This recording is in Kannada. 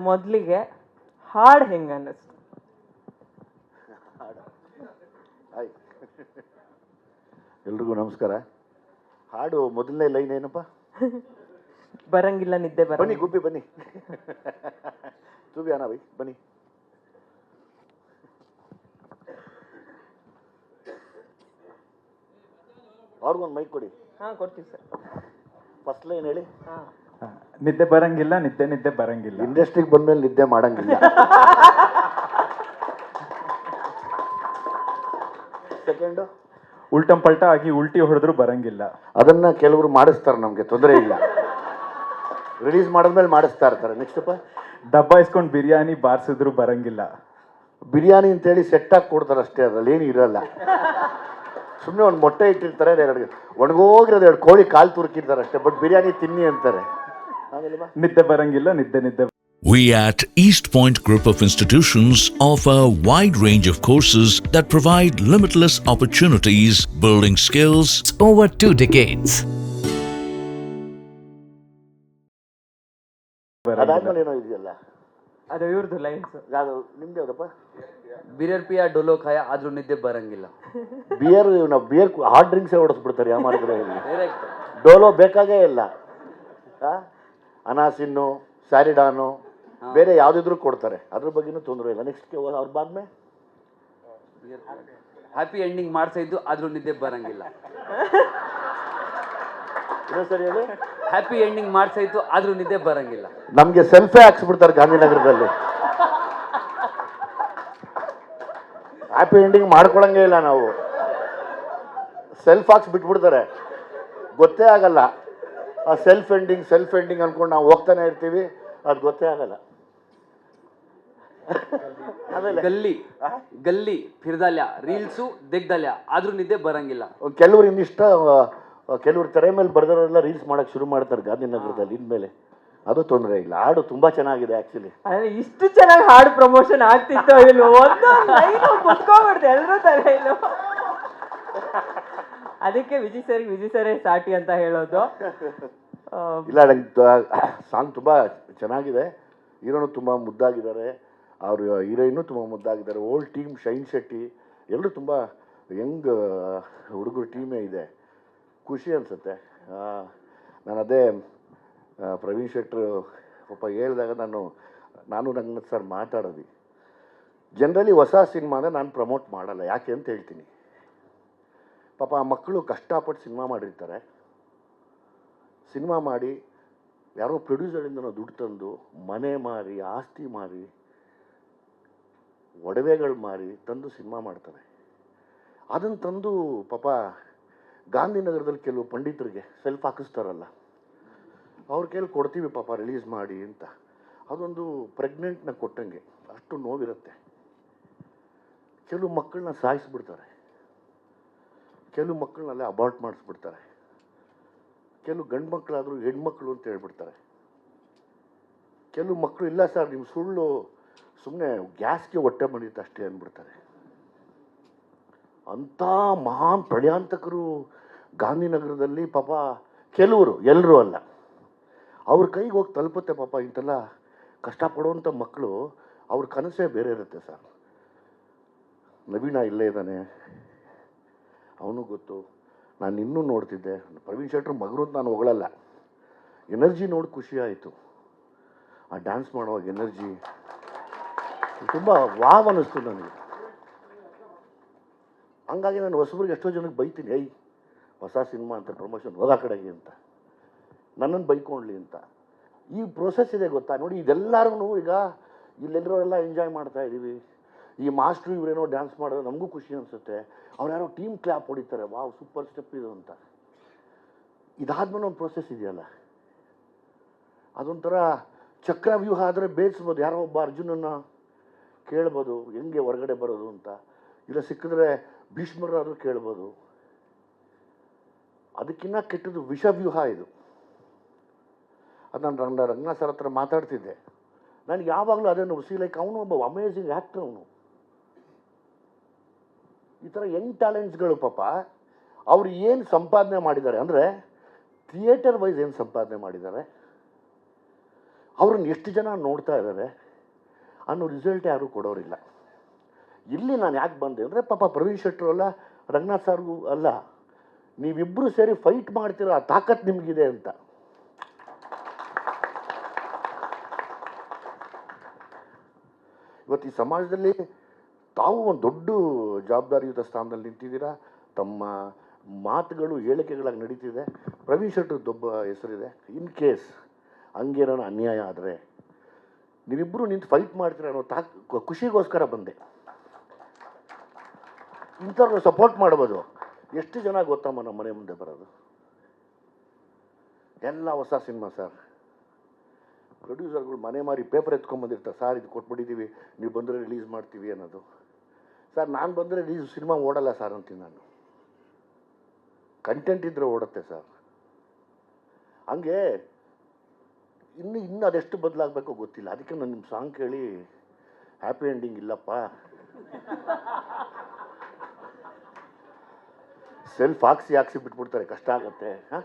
ಮೊದಲಿಗೆ ಹಾಡು ಹೆಂಗೆ ಅನ್ನಿಸ್ತು? ಹಾಯ್ ಎಲ್ರಿಗೂ ನಮಸ್ಕಾರ. ಹಾಡು ಮೊದಲನೇ ಲೈನ್ ಏನಪ್ಪ? ಬರಂಗಿಲ್ಲ ನಿದ್ದೆ ಬನ್ನಿ ಗುಬ್ಬಿ ಬನ್ನಿ. ತೂಬಿ ಅಣ್ಣ ಬೈ ಬನ್ನಿ. ಅವ್ರಿಗೊಂದು ಮೈಕ್ ಕೊಡಿ. ಹಾಂ ಕೊಡ್ತೀವಿ ಸರ್. ಫಸ್ಟ್ ಲೈನ್ ಹೇಳಿ. ನಿದ್ದೆ ಬರಂಗಿಲ್ಲ, ನಿದ್ದೆ ಬರಂಗಿಲ್ಲ. ಇಂಡಸ್ಟ್ರಿಗೆ ಬಂದ್ಮೇಲೆ ನಿದ್ದೆ ಮಾಡಂಗಿಲ್ಲ. ಸೆಕೆಂಡು, ಉಲ್ಟಂ ಪಲ್ಟ ಆಗಿ ಉಲ್ಟಿ ಹೊಡೆದ್ರು ಬರಂಗಿಲ್ಲ. ಅದನ್ನ ಕೆಲವರು ಮಾಡಿಸ್ತಾರೆ, ನಮಗೆ ತೊಂದರೆ ಇಲ್ಲ. ರಿಲೀಸ್ ಮಾಡಿದ್ಮೇಲೆ ಮಾಡಿಸ್ತಾ ಇರ್ತಾರೆ. ನೆಕ್ಸ್ಟ್ ದಬ್ಬಾಯಿಸ್ಕೊಂಡು ಬಿರಿಯಾನಿ ಬಾರಿಸಿದ್ರು ಬರಂಗಿಲ್ಲ. ಬಿರಿಯಾನಿ ಅಂತೇಳಿ ಸೆಟ್ ಆಗಿ ಕೊಡ್ತಾರೆ ಅಷ್ಟೇ, ಅದ್ರಲ್ಲಿ ಏನು ಇರಲ್ಲ. ಸುಮ್ಮನೆ ಒಂದು ಮೊಟ್ಟೆ ಇಟ್ಟಿರ್ತಾರೆ, ಒಣಗೋಗಿರೋದು 2 ಕೋಳಿ ಕಾಲು ತುರುಕಿರ್ತಾರೆ ಅಷ್ಟೇ, ಬಟ್ ಬಿರಿಯಾನಿ ತಿನ್ನಿ ಅಂತಾರೆ. ನಿದ್ದೆ ಬರಂಗಿಲ್ಲ, ನಿದ್ದೆ. We at East Point Group of Institutions offer a wide range of courses that provide limitless opportunities, building skills over 2 decades. ಅದಾದ್ಮೇಲೆ ಏನೋ ಇದೆಯಲ್ಲ, ಅದು ಇವ್ರದ್ದು ಲೈನ್ಸ್. ಯಾವುದು ನಿಮ್ದು ಯಾವ್ದಪ್ಪ? ಬಿಯರ್ ಪಿಯ ಡೊಲೋ ಖಾಯ ಆದ್ರೂ ನಿದ್ದೆ ಬರಂಗಿಲ್ಲ. ಬಿಯರ್, ನಾವು ಬಿಯರ್ ಹಾರ್ಡ್ ಡ್ರಿಂಕ್ಸೇ ಓಡಿಸ್ಬಿಡ್ತಾರೆ ಯಾವ ಮಾಡಿದ್ರೆ. ಡೈರೆಕ್ಟ್ ಡೋಲೋ ಬೇಕಾಗೇ ಇಲ್ಲ. ಅನಾಸಿನ್ನು, ಸ್ಯಾರಿಡಾನು, ಬೇರೆ ಯಾವುದಿದ್ರು ಕೊಡ್ತಾರೆ, ಅದ್ರ ಬಗ್ಗೆನೂ ತೊಂದರೆ ಇಲ್ಲ. ನೆಕ್ಸ್ಟ್ ಅವ್ರ ಬಾದ್ಮೇ ಹ್ಯಾಪಿ ಎಂಡಿಂಗ್ ಮಾಡ್ತಾ ಇದ್ದು ಆದ್ರೂ ನಿದ್ದೆ ಬರಂಗಿಲ್ಲ. ಸರಿ ಹೇಳಿ. ಹ್ಯಾಪಿ ಎಂಡಿಂಗ್ ಮಾಡ್ತಾ ಇದ್ದು ಆದ್ರೂ ನಿದ್ದೆ ಬರಂಗಿಲ್ಲ. ನಮಗೆ ಸೆಲ್ಫೇ ಹಾಕ್ಸ್ಬಿಡ್ತಾರೆ ಗಾಂಧಿನಗರದಲ್ಲಿ. ಹ್ಯಾಪಿ ಎಂಡಿಂಗ್ ಮಾಡ್ಕೊಳಂಗೇ ಇಲ್ಲ ನಾವು. ಸೆಲ್ಫ್ ಹಾಕ್ಸ್ ಬಿಟ್ಬಿಡ್ತಾರೆ, ಗೊತ್ತೇ ಆಗಲ್ಲ. ಆ ಸೆಲ್ಫ್ ಎಂಡಿಂಗ್ ಅನ್ಕೊಂಡು ನಾವು ಹೋಗ್ತಾನೆ ಇರ್ತೀವಿ, ಅದು ಗೊತ್ತೇ ಆಗಲ್ಲ. ಗಲ್ಲಿ ಫಿರ್ದಲ್ಯ ರೀಲ್ಸು ದೆಗ್ದಲ್ಯ ಆದ್ರೂ ನಿದ್ದೆ ಬರಂಗಿಲ್ಲ. ಕೆಲವ್ರು ಇನ್ನಿಷ್ಟ, ಕೆಲವ್ರು ತೆರೆ ಮೇಲೆ ಬರ್ದವರೆಲ್ಲ ರೀಲ್ಸ್ ಮಾಡಕ್ ಶುರು ಮಾಡ್ತಾರೆ ಗಾಂಧಿನಗರದಲ್ಲಿ ಇನ್ಮೇಲೆ. ಅದು ತೊಂದರೆ ಇಲ್ಲ. ಹಾಡು ತುಂಬಾ ಚೆನ್ನಾಗಿದೆ ಆಕ್ಚುಲಿ. ಇಷ್ಟು ಚೆನ್ನಾಗಿ ಹಾಡು ಪ್ರಮೋಷನ್ ಆಗ್ತಿತ್ತು, ಕುತ್ಕೊಂಡ್ಬಿಡ್ತು ಎಲ್ಲರೂ ತಲೆ ಇಲ್ಲ. ಅದಕ್ಕೆ ವಿಜಯ್ ಸರೇ ಸಾಟಿ ಅಂತ ಹೇಳೋದು. ಇಲ್ಲ, ನಂಗೆ ಸಾಂಗ್ ತುಂಬ ಚೆನ್ನಾಗಿದೆ. ಹೀರೋನು ತುಂಬ ಮುದ್ದಾಗಿದ್ದಾರೆ, ಅವರು ಹೀರೋಯಿನ್ನು ತುಂಬ ಮುದ್ದಾಗಿದ್ದಾರೆ. ಓಲ್ಡ್ ಟೀಮ್, ಶೈನ್ ಶೆಟ್ಟಿ ಎಲ್ಲರೂ ತುಂಬ ಯಂಗ್ ಹುಡುಗರು ಟೀಮೇ ಇದೆ. ಖುಷಿ ಅನಿಸುತ್ತೆ. ನಾನು ಅದೇ ಪ್ರವೀಣ್ ಶೆಟ್ರು ಪಾಪ ಹೇಳಿದಾಗ ನಾನು ರಂಗನಾಥ್ ಸರ್ ಮಾತಾಡೋದು, ಜನರಲಿ ಹೊಸ ಸಿನಿಮಾನ ನಾನು ಪ್ರಮೋಟ್ ಮಾಡಲ್ಲ. ಯಾಕೆ ಅಂತ ಹೇಳ್ತೀನಿ. ಪಾಪ ಆ ಮಕ್ಕಳು ಕಷ್ಟಪಟ್ಟು ಸಿನಿಮಾ ಮಾಡಿರ್ತಾರೆ. ಸಿನಿಮಾ ಮಾಡಿ ಯಾರೋ ಪ್ರೊಡ್ಯೂಸರಿಂದ ದುಡ್ಡು ತಂದು ಮನೆ ಮಾರಿ, ಆಸ್ತಿ ಮಾರಿ, ಒಡವೆಗಳು ಮಾರಿ ತಂದು ಸಿನಿಮಾ ಮಾಡ್ತಾರೆ. ಅದನ್ನು ತಂದು ಪಾಪ ಗಾಂಧಿನಗರದಲ್ಲಿ ಕೆಲವು ಪಂಡಿತರಿಗೆ ಸೆಲ್ಫ್ ಹಾಕಿಸ್ತಾರಲ್ಲ, ಅವ್ರ ಕೈಲಿ ಕೊಡ್ತೀವಿ ಪಾಪ ರಿಲೀಸ್ ಮಾಡಿ ಅಂತ. ಅದೊಂದು ಪ್ರೆಗ್ನೆಂಟ್ನ ಕೊಟ್ಟಂಗೆ, ಅಷ್ಟು ನೋವಿರುತ್ತೆ. ಕೆಲವು ಮಕ್ಕಳನ್ನ ಸಾಯಿಸ್ಬಿಡ್ತಾರೆ, ಕೆಲವು ಮಕ್ಕಳನ್ನಲ್ಲೇ ಅಬಾರ್ಟ್ ಮಾಡಿಸ್ಬಿಡ್ತಾರೆ, ಕೆಲವು ಗಂಡು ಮಕ್ಕಳಾದರೂ ಹೆಣ್ಮಕ್ಳು ಅಂತ ಹೇಳ್ಬಿಡ್ತಾರೆ. ಕೆಲವು ಮಕ್ಕಳು ಇಲ್ಲ ಸರ್ ನಿಮ್ಮ ಸುಳ್ಳು, ಸುಮ್ಮನೆ ಗ್ಯಾಸ್ಗೆ ಹೊಟ್ಟೆ ಬಂದಿತ್ತು ಅಷ್ಟೇ ಅಂದ್ಬಿಡ್ತಾರೆ. ಅಂಥ ಮಹಾನ್ ಪ್ರಳಯಾಂತಕರು ಗಾಂಧಿನಗರದಲ್ಲಿ ಪಾಪ ಕೆಲವರು, ಎಲ್ಲರೂ ಅಲ್ಲ, ಅವ್ರ ಕೈಗೆ ಹೋಗಿ ತಲುಪುತ್ತೆ ಪಾಪ. ಇಂತೆಲ್ಲ ಕಷ್ಟಪಡುವಂಥ ಮಕ್ಕಳು, ಅವ್ರ ಕನಸೇ ಬೇರೆ ಇರುತ್ತೆ ಸರ್. ನವೀನ ಇಲ್ಲೇ ಇದ್ದಾನೆ, ಅವನು ಗೊತ್ತು. ನಾನು ಇನ್ನೂ ನೋಡ್ತಿದ್ದೆ. ಪ್ರವೀಣ್ ಶೆಟ್ರು ಮಗರು ಅಂತ ನಾನು ಹೊಗಳಲ್ಲ, ಎನರ್ಜಿ ನೋಡಿ ಖುಷಿ ಆಯಿತು. ಆ ಡ್ಯಾನ್ಸ್ ಮಾಡುವಾಗ ಎನರ್ಜಿ ತುಂಬ ವಾವ್ ಅನ್ನಿಸ್ತು ನನಗೆ. ಹಂಗಾಗಿ ನಾನು ಹೊಸಬ್ರಿಗೆ ಎಷ್ಟೋ ಜನಕ್ಕೆ ಬೈತೀನಿ, ಹೊಸ ಸಿನಿಮಾ ಅಂತ ಪ್ರಮೋಷನ್ ಹೋದ ಕಡೆಗೆ ಅಂತ, ನನ್ನನ್ನು ಬೈಕೊಂಡ್ಲಿ ಅಂತ. ಈ ಪ್ರೋಸೆಸ್ ಇದೆ ಗೊತ್ತಾ ನೋಡಿ. ಇದೆಲ್ಲರೂ ಈಗ ಇಲ್ಲೆಲ್ಲರೂ ಎಲ್ಲ ಎಂಜಾಯ್ ಮಾಡ್ತಾ ಇದ್ದೀವಿ. ಈ ಮಾಸ್ಟ್ರು ಇವರೇನೋ ಡ್ಯಾನ್ಸ್ ಮಾಡೋದು ನಮಗೂ ಖುಷಿ ಅನಿಸುತ್ತೆ. ಅವ್ರು ಯಾರೋ ಟೀಮ್ ಕ್ಲಾಪ್ ಹೊಡಿತಾರೆ, ವಾವ್ ಸೂಪರ್ ಸ್ಟೆಪ್ ಇದು ಅಂತ. ಇದಾದ್ಮೇಲೆ ಒಂದು ಪ್ರೋಸೆಸ್ ಇದೆಯಲ್ಲ, ಅದೊಂಥರ ಚಕ್ರವ್ಯೂಹ ಆದರೆ ಬೇಯಿಸ್ಬೋದು. ಯಾರೋ ಒಬ್ಬ ಅರ್ಜುನನ್ನು ಕೇಳ್ಬೋದು ಹೆಂಗೆ ಹೊರಗಡೆ ಬರೋದು ಅಂತ, ಇಲ್ಲ ಸಿಕ್ಕಿದ್ರೆ ಭೀಷ್ಮರಾದರೂ ಕೇಳ್ಬೋದು. ಅದಕ್ಕಿಂತ ಕೆಟ್ಟದ್ದು ವಿಷವ್ಯೂಹ ಇದು. ಅದು ನಾನು ರಂಗನಾಥ್ ಸರ್ ಹತ್ರ ಮಾತಾಡ್ತಿದ್ದೆ. ನನಗೆ ಯಾವಾಗಲೂ ಅದನ್ನು ಲೈಕ್ ಅವನು ಒಬ್ಬ ಅಮೇಝಿಂಗ್ ಆ್ಯಕ್ಟರ್. ಅವನು ಈ ಥರ ಯಂಗ್ ಟ್ಯಾಲೆಂಟ್ಸ್ಗಳು ಪಾಪ ಅವರು ಏನು ಸಂಪಾದನೆ ಮಾಡಿದ್ದಾರೆ ಅಂದರೆ, ಥಿಯೇಟರ್ ವೈಸ್ ಏನು ಸಂಪಾದನೆ ಮಾಡಿದ್ದಾರೆ, ಅವ್ರನ್ನ ಎಷ್ಟು ಜನ ನೋಡ್ತಾ ಇದ್ದಾರೆ ಅನ್ನೋ ರಿಸಲ್ಟ್ ಯಾರೂ ಕೊಡೋರಿಲ್ಲ. ಇಲ್ಲಿ ನಾನು ಯಾಕೆ ಬಂದೆ ಅಂದರೆ ಪಾಪ ಪ್ರವೀಣ್ ಶೆಟ್ಟರು ಅಲ್ಲ, ರಂಗನಾಥ್ ಸರ್ಗೂ ಅಲ್ಲ, ನೀವಿಬ್ಬರು ಸೇರಿ ಫೈಟ್ ಮಾಡ್ತೀರ ಆ ತಾಕತ್ ನಿಮಗಿದೆ ಅಂತ. ಇವತ್ತು ಈ ಸಮಾಜದಲ್ಲಿ ತಾವು ಒಂದು ದೊಡ್ಡ ಜವಾಬ್ದಾರಿಯುತ ಸ್ಥಾನದಲ್ಲಿ ನಿಂತಿದ್ದೀರಾ. ತಮ್ಮ ಮಾತುಗಳು ಹೇಳಿಕೆಗಳಾಗಿ ನಡೀತಿದೆ. ಪ್ರವೀಣ್ ಶೆಟ್ಟರು ದೊಡ್ಡ ಹೆಸರಿದೆ. ಇನ್ ಕೇಸ್ ಹಂಗೇನೋ ಅನ್ಯಾಯ ಆದರೆ ನೀವಿಬ್ಬರು ನಿಂತು ಫೈಟ್ ಮಾಡ್ತೀರ ಅನ್ನೋ ಖುಷಿಗೋಸ್ಕರ ಬಂದೆ. ಇಂಥವ್ರನ್ನ ಸಪೋರ್ಟ್ ಮಾಡ್ಬೋದು. ಎಷ್ಟು ಜನ ಗೊತ್ತಮ್ಮ ನಮ್ಮ ಮನೆ ಮುಂದೆ ಬರೋದು? ಎಲ್ಲ ಹೊಸ ಸಿನಿಮಾ ಸರ್. ಪ್ರೊಡ್ಯೂಸರ್ಗಳು ಮನೆ ಮಾರಿ ಪೇಪರ್ ಎತ್ಕೊಂಡ್ಬಂದಿರ್ತಾರೆ, ಸರ್ ಇದು ಕೊಟ್ಬಿಟ್ಟಿದ್ದೀವಿ, ನೀವು ಬಂದರೆ ರಿಲೀಸ್ ಮಾಡ್ತೀವಿ ಅನ್ನೋದು. ಸರ್ ನಾನು ಬಂದರೆ ಸಿನಿಮಾ ಓಡಲ್ಲ ಸರ್ ಅಂತೀನಿ ನಾನು. ಕಂಟೆಂಟ್ ಇದ್ದರೆ ಓಡುತ್ತೆ ಸರ್. ಹಂಗೆ ಇನ್ನು ಅದೆಷ್ಟು ಬದಲಾಗಬೇಕೋ ಗೊತ್ತಿಲ್ಲ. ಅದಕ್ಕೆ ನಾನು ನಿಮ್ಮ ಸಾಂಗ್ ಕೇಳಿ ಹ್ಯಾಪಿ ಎಂಡಿಂಗ್ ಇಲ್ಲಪ್ಪ, ಸೆಲ್ಫ್ ಹಾಕ್ಸಿ ಬಿಟ್ಬಿಡ್ತಾರೆ, ಕಷ್ಟ ಆಗುತ್ತೆ. ಹಾಂ